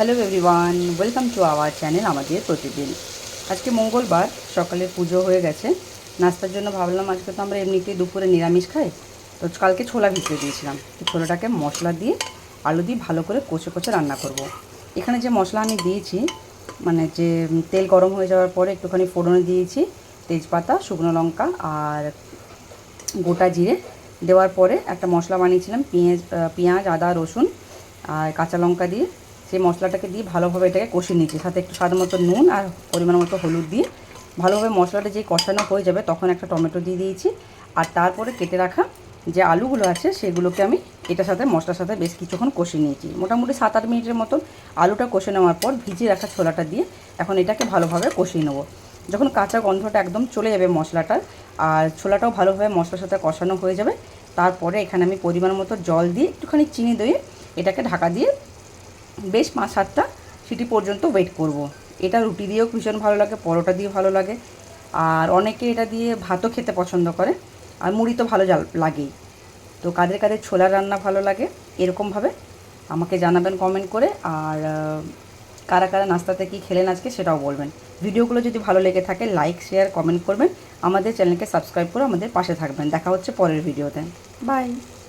Hello everyone, welcome to our channel আমাদের প্রতিদিন। আজকে মঙ্গলবার, সকালে পুজো হয়ে গেছে। নাস্তার জন্য ভাবলাম আজকে তো আমরা এমনিতেই দুপুরে নিরামিষ খাই, তো কালকে ছোলা ভিজিয়ে দিয়েছিলাম। তো ছোলাটাকে মশলা দিয়ে আলু দিয়ে ভালো করে কষে কষে রান্না করব। এখানে যে মশলা আমি দিয়েছি, মানে যে তেল গরম হয়ে যাওয়ার পরে একটুখানি ফোড়নে দিয়েছি তেজপাতা, শুকনো লঙ্কা আর গোটা জিরে। দেওয়ার পরে একটা মশলা বানিয়েছিলাম পেঁয়াজ আদা রসুন আর কাঁচা লঙ্কা দিয়ে। সেই মশলাটাকে দিয়ে ভালোভাবে এটাকে কষিয়ে নিয়েছি, সাথে একটু স্বাদ মতো নুন আর পরিমাণ মতো হলুদ দিয়ে ভালোভাবে মশলাটা যেই কষানো হয়ে যাবে তখন একটা টমেটো দিয়ে দিয়েছি। আর তারপরে কেটে রাখা যে আলুগুলো আছে সেগুলোকে আমি এটার সাথে মশলার সাথে বেশ কিছুক্ষণ কষিয়ে নিয়েছি, মোটামুটি 7-8 মিনিটের মতন। আলুটা কষে নেওয়ার পর ভিজিয়ে রাখা ছোলাটা দিয়ে এখন এটাকে ভালোভাবে কষিয়ে নেবো। যখন কাঁচা গন্ধটা একদম চলে যাবে মশলাটার আর ছোলাটাও ভালোভাবে মশলার সাথে কষানো হয়ে যাবে, তারপরে এখানে আমি পরিমাণ মতো জল দিয়ে একটুখানি চিনি দিয়ে এটাকে ঢাকা দিয়ে বেশ 5-7টা সিটি পর্যন্ত ওয়েট করব। এটা রুটি দিয়েও ভীষণ ভালো লাগে, পরোটা দিয়ে ভালো লাগে, আর অনেকে এটা দিয়ে ভাতও খেতে পছন্দ করে, আর মুড়ি তো ভালো লাগেই। তো কাদের কাদের ছোলার রান্না ভালো লাগে এরকমভাবে আমাকে জানাবেন কমেন্ট করে। আর কারা কারা নাস্তাতে কী খেলেন আজকে সেটাও বলবেন। ভিডিওগুলো যদি ভালো লেগে থাকে লাইক শেয়ার কমেন্ট করবেন, আমাদের চ্যানেলকে সাবস্ক্রাইব করে আমাদের পাশে থাকবেন। দেখা হচ্ছে পরের ভিডিওতে। বাই।